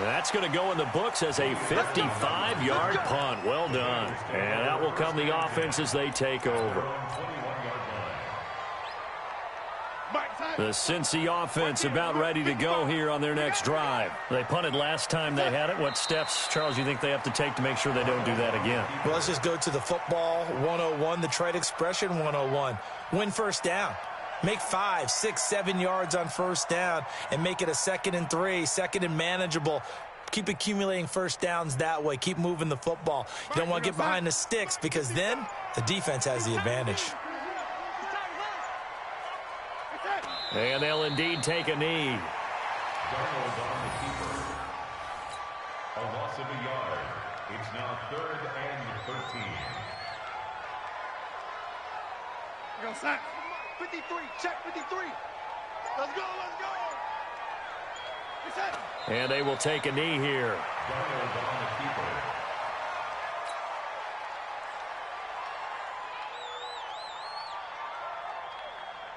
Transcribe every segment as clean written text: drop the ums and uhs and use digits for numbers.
That's going to go in the books as a 55-yard punt. Well done. And out will come the offense as they take over. The Cincy offense about ready to go here on their next drive. They punted last time they had it. What steps, Charles, you think they have to take to make sure they don't do that again? Well, let's just go to the football 101, the trade expression 101. Win first down. Make 5, 6, 7 yards on first down and make it a 2nd and 3, 2nd and manageable. Keep accumulating first downs that way. Keep moving the football. You don't want to get behind the sticks because then the defense has the advantage. And they'll indeed take a knee. A loss of a yard. It's now 3rd and 13. Go sack. 53. Check 53. Let's go. Let's go. And they will take a knee here.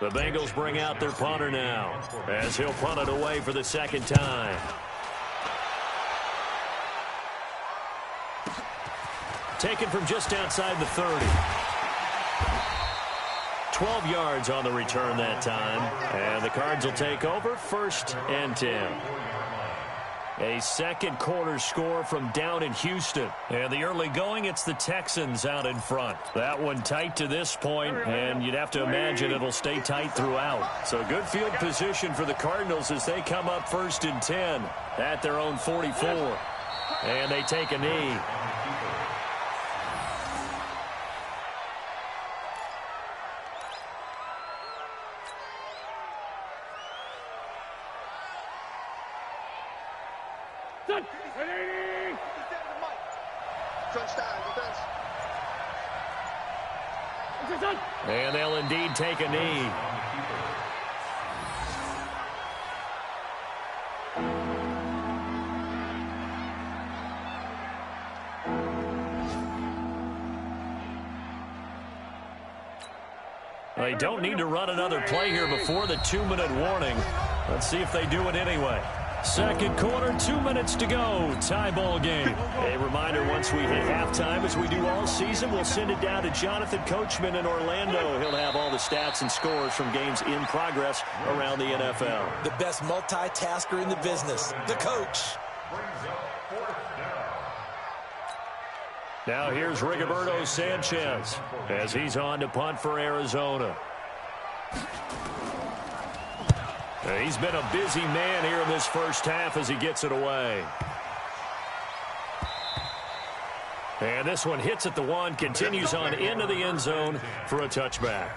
The Bengals bring out their punter now as he'll punt it away for the 2nd time. Taken from just outside the 30. 12 yards on the return that time. And the Cards will take over 1st and 10. A 2nd quarter score from down in Houston. And the early going, it's the Texans out in front. That one tight to this point, and you'd have to imagine it'll stay tight throughout. So good field position for the Cardinals as they come up 1st and 10 at their own 44. And they take a knee. And they'll indeed take a knee. They don't need to run another play here before the 2-minute warning. Let's see if they do it anyway. 2nd quarter, 2 minutes to go. Tie ball game. A reminder, once we hit halftime, as we do all season, we'll send it down to Jonathan Coachman in Orlando. He'll have all the stats and scores from games in progress around the NFL. The best multitasker in the business, the coach. Now here's Rigoberto Sanchez as he's on to punt for Arizona. He's been a busy man here in this first half as he gets it away. And this one hits at the 1, continues on into the end zone for a touchback.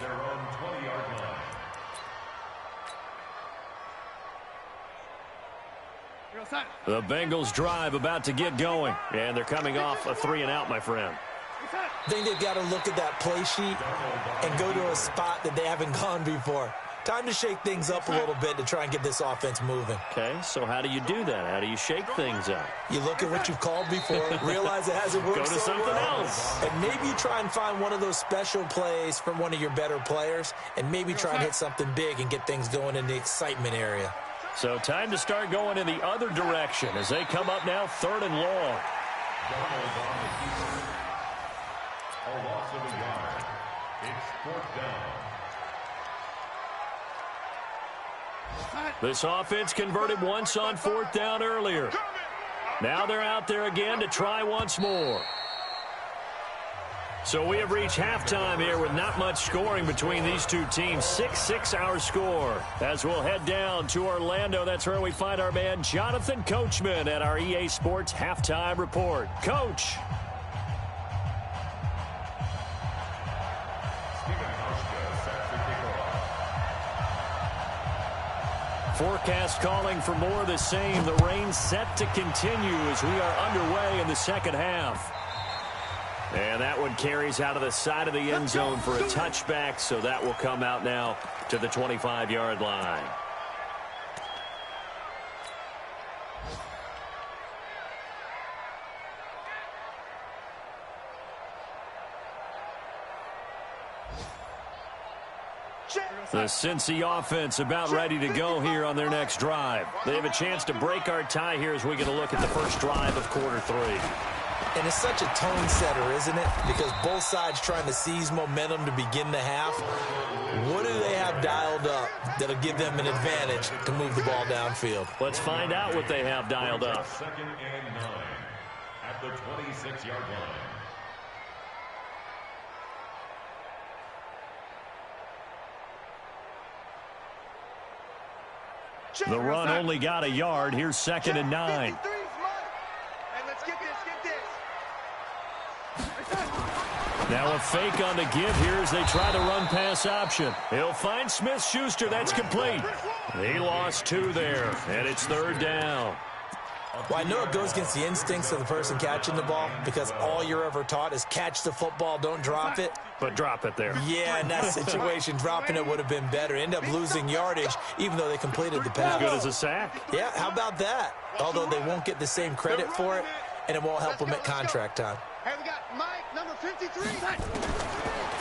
The Bengals drive about to get going, and they're coming off a 3-and-out, my friend. I think they've got to look at that play sheet and go to a spot that they haven't gone before. Time to shake things up a little bit to try and get this offense moving. Okay, so how do you do that? How do you shake things up? You look at what you've called before, realize it hasn't worked Go to something else. And maybe you try and find one of those special plays from one of your better players, and maybe try and hit something big and get things going in the excitement area. So time to start going in the other direction as they come up now 3rd and long. A loss of a yard. It's 4th down. This offense converted once on 4th down earlier. Now they're out there again to try once more. So we have reached halftime here with not much scoring between these two teams. 6-6 our score. As we'll head down to Orlando, that's where we find our man Jonathan Coachman at our EA Sports Halftime Report. Coach. Forecast calling for more of the same. The rain set to continue as we are underway in the 2nd half. And that one carries out of the side of the end zone for a touchback, so that will come out now to the 25-yard line. The Cincy offense about ready to go here on their next drive. They have a chance to break our tie here as we get a look at the first drive of quarter 3. And it's such a tone setter, isn't it? Because both sides trying to seize momentum to begin the half. What do they have dialed up that'll give them an advantage to move the ball downfield? Let's find out what they have dialed up. 2nd and 9 at the 26-yard line. The run only got a yard. Here's 2nd and 9. Now a fake on the give here as they try the run-pass option. He'll find Smith-Schuster. That's complete. He lost 2 there, and it's 3rd down. Well, I know it goes against the instincts of the person catching the ball because all you're ever taught is catch the football, don't drop it. But drop it there. Yeah, in that situation, dropping it would have been better. End up losing yardage, even though they completed the pass. As good as a sack. Yeah, how about that? Although they won't get the same credit for it, and it won't help them at contract time. Hey, we got Mike, number 53.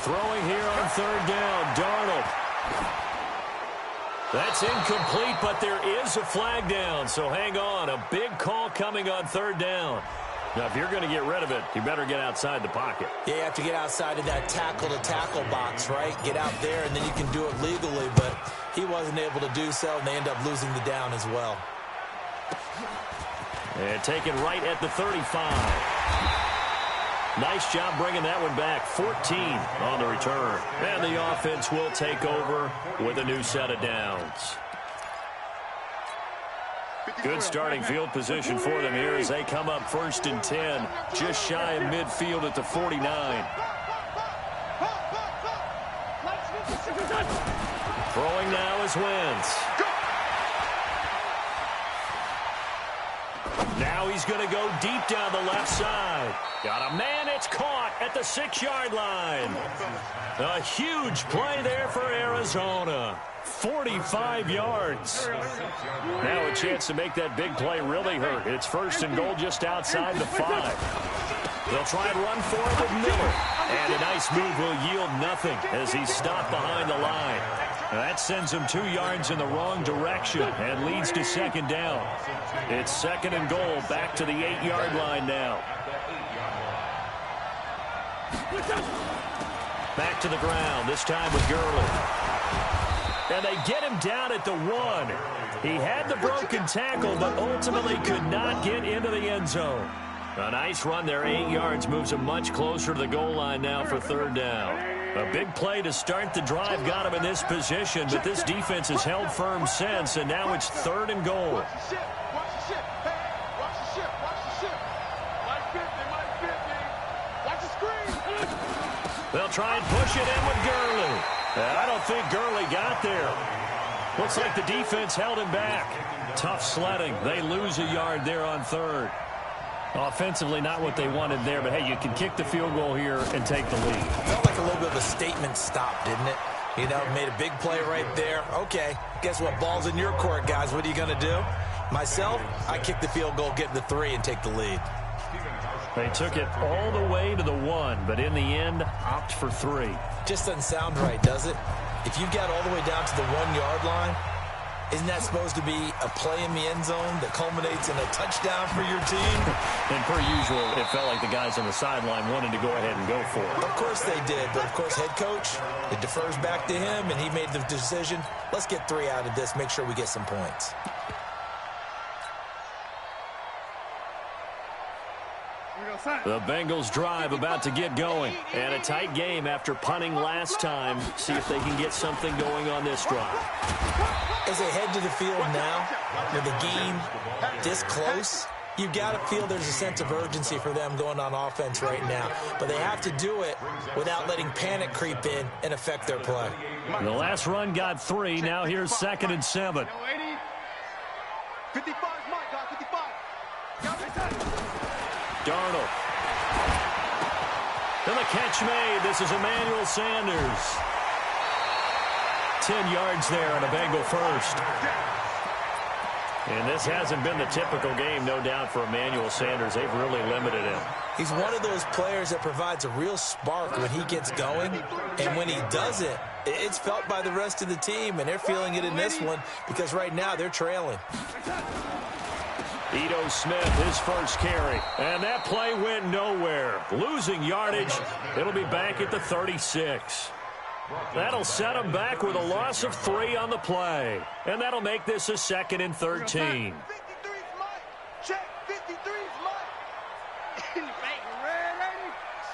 Throwing here on 3rd down, Darnold. That's incomplete, but there is a flag down, so hang on. A big call coming on 3rd down. Now, if you're going to get rid of it, you better get outside the pocket. Yeah, you have to get outside of that tackle-to-tackle box, right? Get out there, and then you can do it legally, but he wasn't able to do so, and they end up losing the down as well. And taken right at the 35. Nice job bringing that one back. 14 on the return. And the offense will take over with a new set of downs. Good starting field position for them here as they come up 1st and 10. Just shy of midfield at the 49. Throwing now is Wentz. Now he's going to go deep down the left side. Got a man, it's caught at the 6-yard line. A huge play there for Arizona. 45 yards. Now a chance to make that big play really hurt. It's 1st and goal just outside the 5. They'll try and run for it with Miller. And a nice move will yield nothing as he's stopped behind the line. That sends him 2 yards in the wrong direction and leads to 2nd down. It's 2nd and goal, back to the 8-yard line now. Back to the ground, this time with Gurley. And they get him down at the 1. He had the broken tackle, but ultimately could not get into the end zone. A nice run there, 8 yards, moves him much closer to the goal line now for 3rd down. A big play to start the drive got him in this position, but this defense has held firm since, and now it's 3rd and goal. Watch the ship. Hey, watch the ship. Mike 50, watch the screen. They'll try and push it in with Gurley. I don't think Gurley got there. Looks like the defense held him back. Tough sledding. They lose a yard there on 3rd. Offensively, not what they wanted there, but hey, you can kick the field goal here and take the lead. Felt like a little bit of a statement stop, didn't it? You know, made a big play right there. Okay, guess what? Ball's in your court, guys. What are you going to do? Myself, I kick the field goal, get the 3, and take the lead. They took it all the way to the 1, but in the end, opt for 3. Just doesn't sound right, does it? If you got all the way down to the 1-yard line, isn't that supposed to be a play in the end zone that culminates in a touchdown for your team? And per usual, it felt like the guys on the sideline wanted to go ahead and go for it. Of course they did, but of course head coach, it defers back to him, and he made the decision, let's get 3 out of this, make sure we get some points. The Bengals drive about to get going. And a tight game after punting last time. See if they can get something going on this drive. As they head to the field now, with the game this close, you've got to feel there's a sense of urgency for them going on offense right now. But they have to do it without letting panic creep in and affect their play. The last run got 3. Now here's 2nd and 7. 55, Mike, 55. Darnold. And the catch made. This is Emmanuel Sanders. 10 yards there on a Bengal first. And this hasn't been the typical game, no doubt, for Emmanuel Sanders. They've really limited him. He's one of those players that provides a real spark when he gets going. And when he does it, It's felt by the rest of the team, and they're feeling it in this one because right now they're trailing. Ito Smith, his first carry. And that play went nowhere. Losing yardage. It'll be back at the 36. That'll set them back with a loss of 3 on the play. And that'll make this a 2nd and 13. 53's Mike. Check. 53's Mike.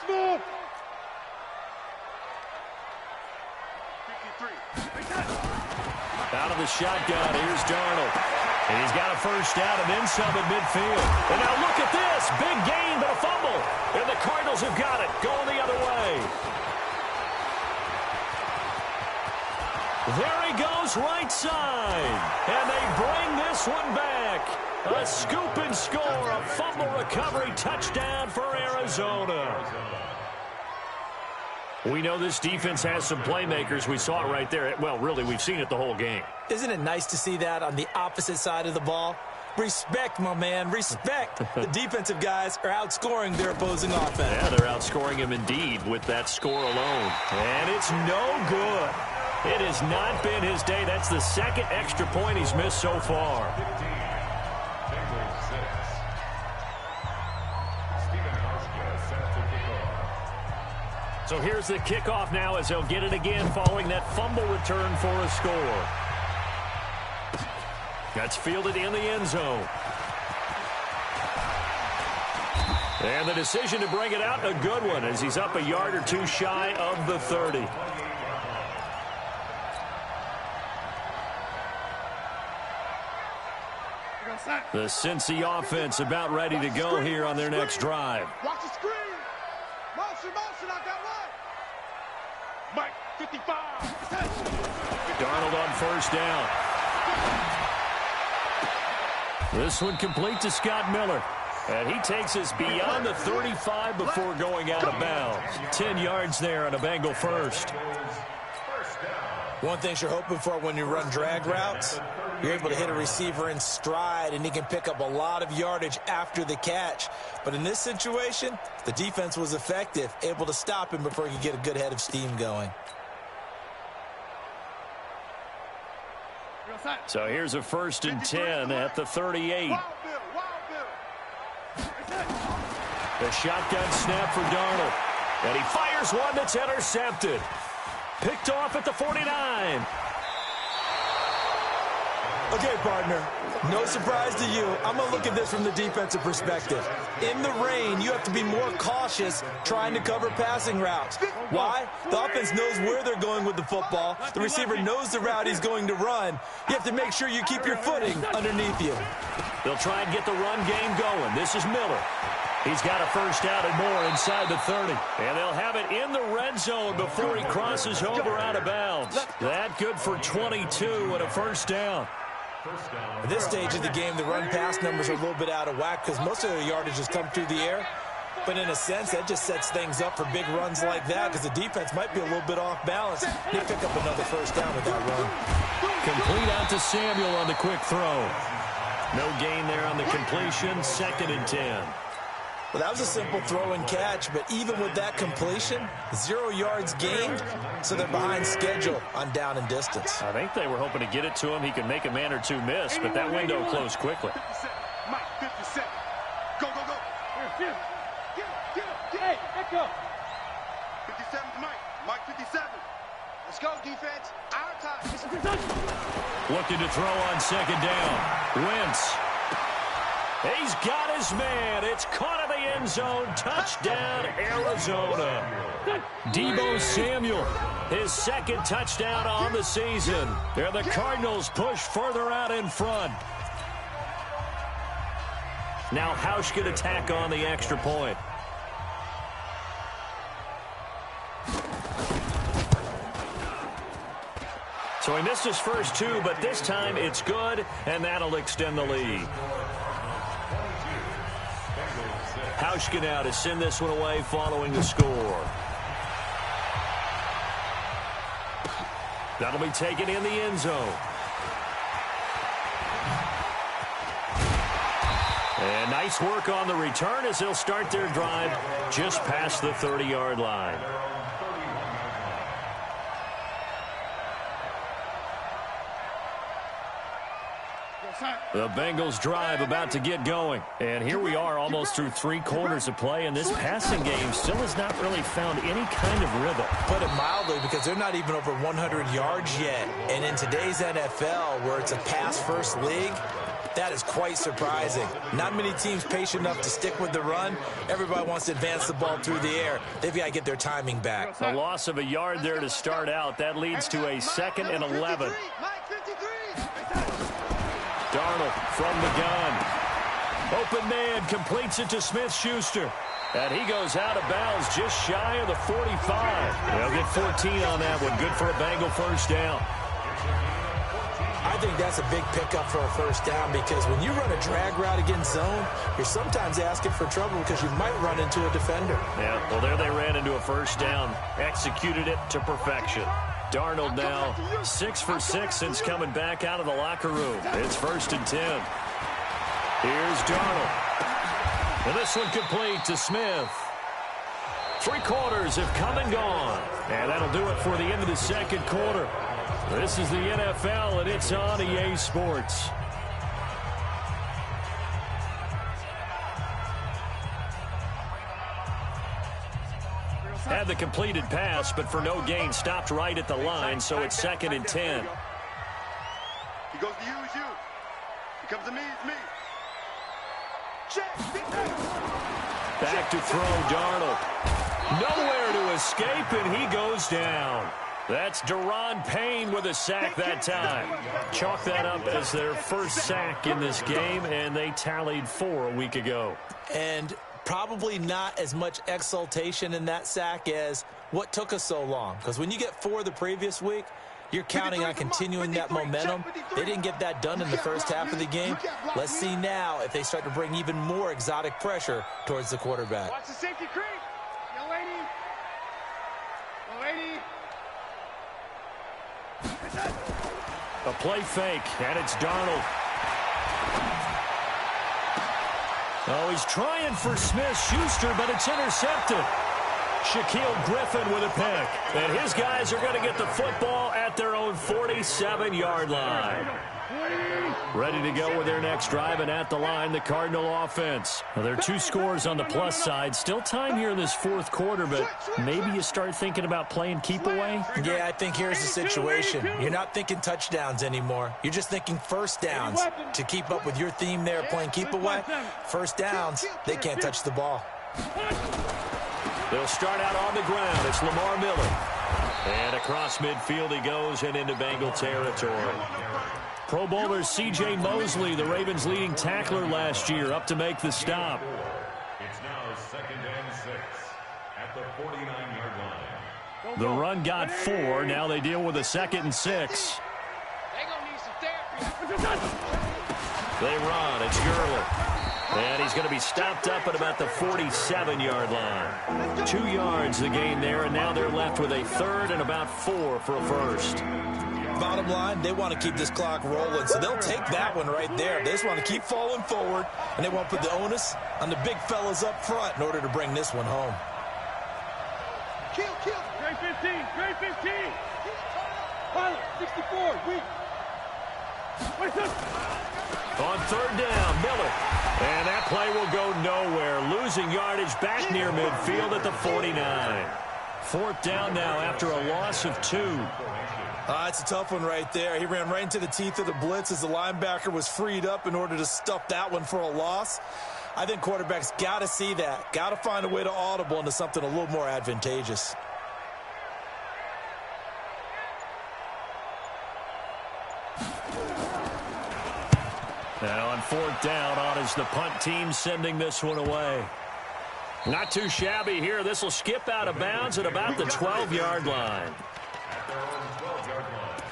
Smooth. 53. Out of the shotgun, here's Darnold. And he's got a first down and then some at midfield. And now look at this. Big gain, but a fumble. And the Cardinals have got it. Going the other way. There he goes, right side. And they bring this one back. A scoop and score, a fumble recovery touchdown for Arizona. We know this defense has some playmakers. We saw it right there. Well, really, we've seen it the whole game. Isn't it nice to see that on the opposite side of the ball? Respect, my man, respect. The defensive guys are outscoring their opposing offense. Yeah, they're outscoring him indeed with that score alone. And it's no good. It has not been his day. That's the 2nd extra point he's missed so far. So here's the kickoff now as they'll get it again following that fumble return for a score. That's fielded in the end zone. And the decision to bring it out, a good one, as he's up a yard or 2 shy of the 30. The Cincy offense about ready to go here on their next drive. Watch the screen. Motion, I got one. Mike, 55. Darnold on first down. This one complete to Scott Miller. And he takes us beyond the 35 before going out of bounds. 10 yards there on a Bengal first. One thing you're hoping for when you run drag routes, you're able to hit a receiver in stride, and he can pick up a lot of yardage after the catch. But in this situation, the defense was effective, able to stop him before he could get a good head of steam going. So here's a 1st and 10 at the 38. The shotgun snap for Darnold. And he fires one that's intercepted. Picked off at the 49. Okay, partner, no surprise to you. I'm going to look at this from the defensive perspective. In the rain, you have to be more cautious trying to cover passing routes. Why? The offense knows where they're going with the football. The receiver knows the route he's going to run. You have to make sure you keep your footing underneath you. They'll try and get the run game going. This is Miller. He's got a first down and more inside the 30. And they'll have it in the red zone before he crosses over out of bounds. That good for 22 and a first down. At this stage of the game, the run-pass numbers are a little bit out of whack because most of their yardage has come through the air. But in a sense, that just sets things up for big runs like that because the defense might be a little bit off balance. They pick up another first down with that run. Complete out to Samuel on the quick throw. No gain there on the completion. 2nd and 10. Well, that was a simple throw and catch, but even with that completion, 0 yards gained, so they're behind schedule on down and distance. I think they were hoping to get it to him. He could make a man or two miss, but that window closed quickly. 57. Mike, 57. Go. Get him. Hey, let go. 57's Mike. Mike, 57. Let's go, defense. Our time. Looking to throw on 2nd down. Wentz. He's got his man. It's caught in the end zone. Touchdown, Arizona. Deebo Samuel, his 2nd touchdown on the season. And the Cardinals push further out in front. Now Hausch can attack on the extra point. So he missed his first 2, but this time it's good, and that'll extend the lead. Hauschka now to send this one away following the score. That'll be taken in the end zone. And nice work on the return as they'll start their drive just past the 30-yard line. The Bengals drive about to get going. And here we are almost through 3 quarters of play, and this passing game still has not really found any kind of rhythm. Put it mildly, because they're not even over 100 yards yet. And in today's NFL, where it's a pass-first league, that is quite surprising. Not many teams patient enough to stick with the run. Everybody wants to advance the ball through the air. They've got to get their timing back. A loss of a yard there to start out. That leads to a 2nd and 11. Darnold from the gun. Open man completes it to Smith-Schuster. And he goes out of bounds just shy of the 45. They'll get 14 on that one. Good for a Bengal first down. I think that's a big pickup for a first down, because when you run a drag route against zone, you're sometimes asking for trouble because you might run into a defender. Yeah, well, there they ran into a first down. Executed it to perfection. Darnold now 6 for 6 since coming back out of the locker room. It's 1st and 10. Here's Darnold. And this one complete to Smith. 3 quarters have come and gone. And that'll do it for the end of the 2nd quarter. This is the NFL, and it's on EA Sports. Had the completed pass, but for no gain, stopped right at the line, so it's 2nd and 10. He goes to you, it's you. He comes to me, it's me. Check. Back to throw, Darnold. Nowhere to escape, and he goes down. That's Deron Payne with a sack that time. Chalk that up as their first sack in this game, and they tallied 4 a week ago. And probably not as much exultation in that sack as what took us so long. Because when you get 4 the previous week, you're counting on continuing that momentum. They didn't get that done in the first half of the game. Let's see now if they start to bring even more exotic pressure towards the quarterback. Watch the safety creep. Young lady. Young lady. A play fake, and it's Darnold. Oh, he's trying for Smith-Schuster, but it's intercepted. Shaquille Griffin with a pick. And his guys are going to get the football at their own 47-yard line. Ready to go with their next drive, and at the line, the Cardinal offense. Well, there are 2 scores on the plus side. Still time here in this 4th quarter, but maybe you start thinking about playing keep away? Yeah, I think here's the situation. You're not thinking touchdowns anymore. You're just thinking first downs. To keep up with your theme there, playing keep away, first downs, they can't touch the ball. They'll start out on the ground. It's Lamar Miller. And across midfield he goes and into Bengal territory. Pro Bowler C.J. Mosley, the Ravens' leading tackler last year, up to make the stop. It's now 2nd and 6 at the 49-yard line. The run got 4. Now they deal with a 2nd and 6. They run. It's Gurley. And he's going to be stopped up at about the 47-yard line. 2 yards the gain there, and now they're left with a 3rd and about 4 for a first. Bottom line, they want to keep this clock rolling, so they'll take that one right there. They just want to keep falling forward, and they want to put the onus on the big fellas up front in order to bring this one home. Kill. Grade 15. Grade 15. Pilot, 64. Weak. On 3rd down, Miller. And that play will go nowhere. Losing yardage back near midfield at the 49. 4th down now after a loss of 2. It's a tough one right there. He ran right into the teeth of the blitz as the linebacker was freed up in order to stuff that one for a loss. I think quarterbacks got to see that. Got to find a way to audible into something a little more advantageous. Now on 4th down, on is the punt team sending this one away. Not too shabby here. This will skip out of bounds at about the 12-yard line. At their own 12-yard line.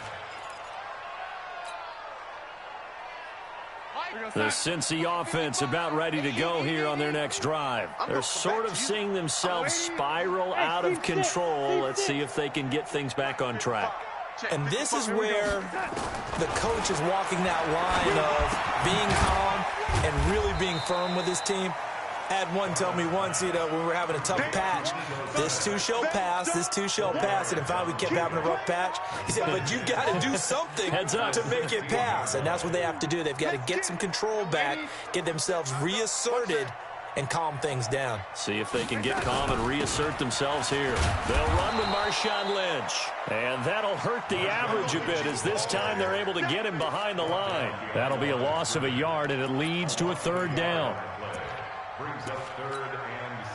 The Cincy offense about ready to go here on their next drive. They're sort of seeing themselves spiral out of control. Let's see if they can get things back on track. And this is where the coach is walking that line of being calm and really being firm with his team. Had one tell me once, when we were having a tough patch, this too shall pass, this too shall pass. And if we kept having a rough patch, he said, but you got to do something to make it pass. And that's what they have to do. They've got to get some control back, get themselves reasserted, and calm things down. See if they can get calm and reassert themselves here. They'll run with Marshawn Lynch. And that'll hurt the average a bit as this time they're able to get him behind the line. That'll be a loss of a yard, and it leads to a third down. Brings up 3rd and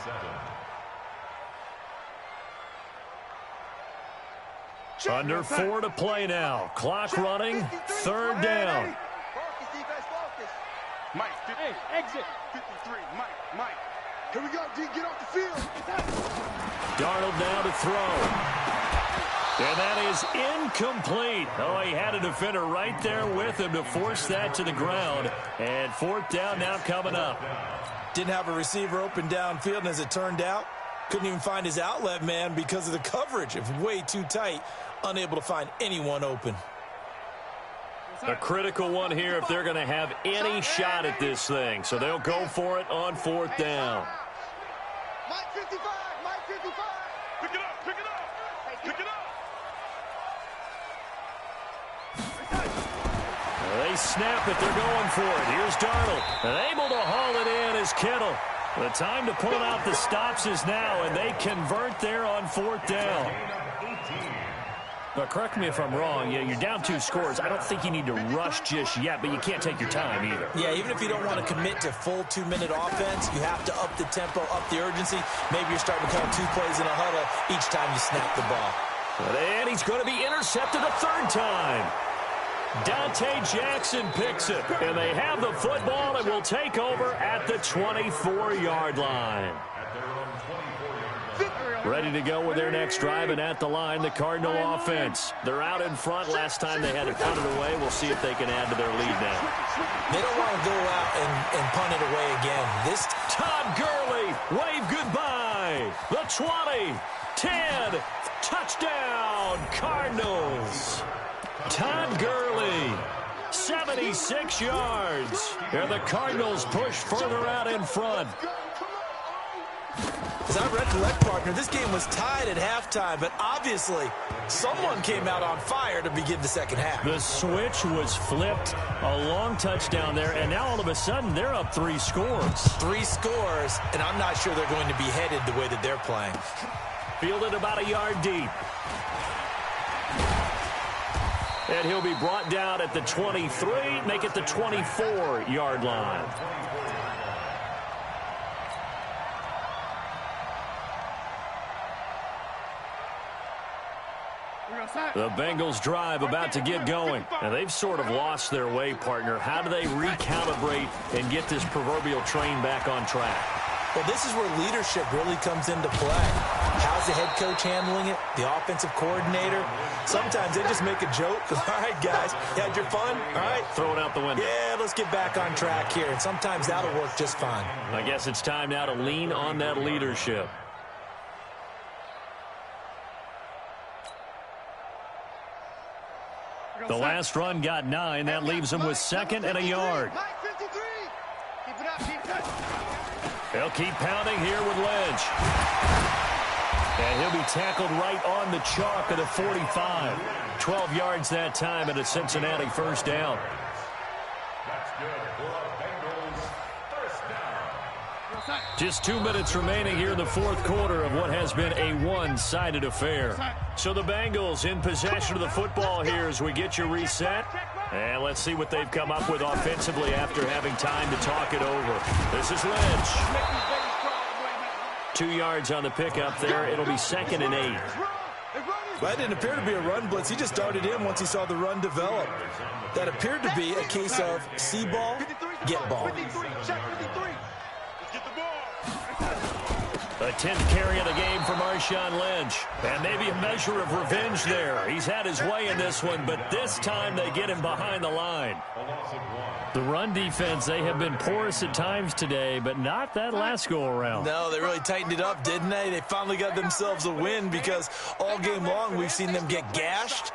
7. Under 4 to play now. Clock running. Third down. Mike, hey, exit. 53, Mike. Here we go, D, get off the field. Darnold now to throw. And that is incomplete. Oh, he had a defender right there with him to force that to the ground. And 4th down now coming up. Didn't have a receiver open downfield, and as it turned out, couldn't even find his outlet man because of the coverage. It was way too tight, unable to find anyone open. A critical one here if they're going to have any shot at this thing. So they'll go for it on 4th down. Mike 55, Mike 55. Pick it up, pick it up, pick it up. They snap it. They're going for it. Here's Darnold. And able to haul it in is Kittle. The time to pull out the stops is now, and they convert there on 4th down. But correct me if I'm wrong, you're down 2 scores. I don't think you need to rush just yet, but you can't take your time either. Yeah, even if you don't want to commit to full 2-minute offense, you have to up the tempo, up the urgency. Maybe you're starting to call 2 plays in a huddle each time you snap the ball. And he's going to be intercepted a 3rd time. Dante Jackson picks it, and they have the football and will take over at the 24-yard line. Ready to go with their next drive, and at the line, the Cardinal offense. They're out in front. Last time they had to punt it away. We'll see if they can add to their lead now. They don't want to go out and punt it away again. This Todd Gurley, wave goodbye. The 20, 10, touchdown, Cardinals. Todd Gurley, 76 yards. And the Cardinals push further out in front. As I recollect, partner, this game was tied at halftime, but obviously someone came out on fire to begin the second half. The switch was flipped, a long touchdown there, and now all of a sudden they're up 3 scores. 3 scores, and I'm not sure they're going to be headed the way that they're playing. Fielded about a yard deep. And he'll be brought down at the 23, make it the 24-yard line. The Bengals drive about to get going. And they've sort of lost their way, partner. How do they recalibrate and get this proverbial train back on track? Well, this is where leadership really comes into play. How's the head coach handling it? The offensive coordinator? Sometimes they just make a joke. All right, guys, you had your fun? All right. Throw it out the window. Yeah, let's get back on track here. And sometimes that'll work just fine. I guess it's time now to lean on that leadership. The last run got 9. That leaves him with 2nd and a yard. They'll keep pounding here with Lynch. And he'll be tackled right on the chalk of the 45. 12 yards that time at a Cincinnati first down. That's good for a Bengals first down. Just 2 minutes remaining here in the 4th quarter of what has been a one-sided affair. So the Bengals in possession of the football here as we get you reset. And let's see what they've come up with offensively after having time to talk it over. This is Lynch. 2 yards on the pickup there. It'll be 2nd and 8. That didn't appear to be a run blitz. He just darted in once he saw the run develop. That appeared to be a case of see ball, get ball. A 10th carry of the game for Marshawn Lynch. And maybe a measure of revenge there. He's had his way in this one, but this time they get him behind the line. The run defense, they have been porous at times today, but not that last go-around. No, they really tightened it up, didn't they? They finally got themselves a win because all game long we've seen them get gashed.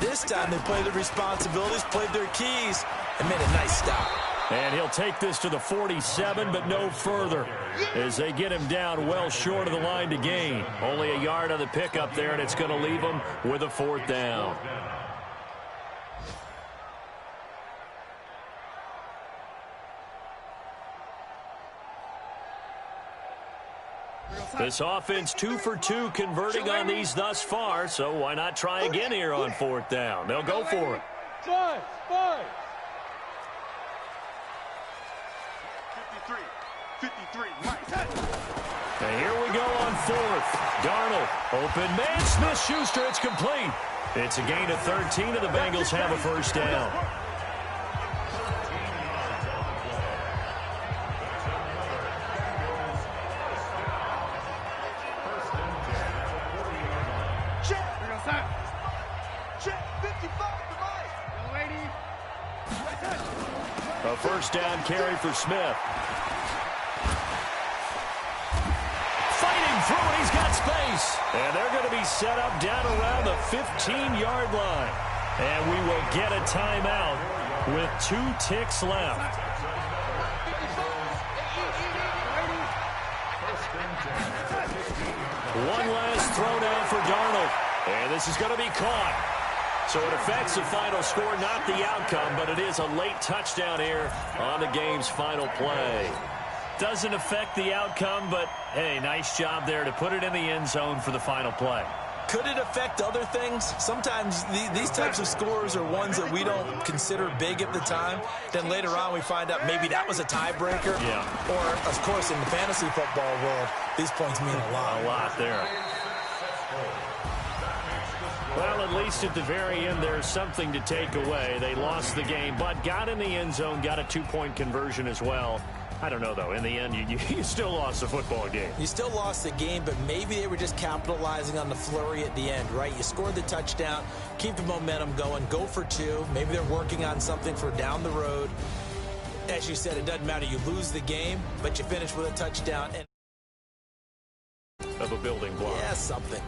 This time they played their responsibilities, played their keys, and made a nice stop. And he'll take this to the 47, but no further, as they get him down well short of the line to gain. Only a yard on the pickup there, and it's going to leave him with a 4th down. This offense 2 for 2 converting on these thus far, so why not try again here on 4th down? They'll go for it. 5. 53, right. And here we go on 4th. Darnold, open man, Smith-Schuster, it's complete. It's a gain of 13, and the Bengals have a 1st down. A 1st down carry for Smith. Fighting through it, he's got space. And they're going to be set up down around the 15-yard line. And we will get a timeout with 2 ticks left. One last throw down for Darnold. And this is going to be caught. So it affects the final score, not the outcome, but it is a late touchdown here on the game's final play. Doesn't affect the outcome, but, hey, nice job there to put it in the end zone for the final play. Could it affect other things? Sometimes these types of scores are ones that we don't consider big at the time. Then later on we find out maybe that was a tiebreaker. Yeah. Or, of course, in the fantasy football world, these points mean a lot. A lot there. Well, at least at the very end, there's something to take away. They lost the game, but got in the end zone, got a 2-point conversion as well. I don't know, though. In the end, you still lost the football game. You still lost the game, but maybe they were just capitalizing on the flurry at the end, right? You scored the touchdown, keep the momentum going, go for 2. Maybe they're working on something for down the road. As you said, it doesn't matter. You lose the game, but you finish with a touchdown. Of a building block. Yeah, something.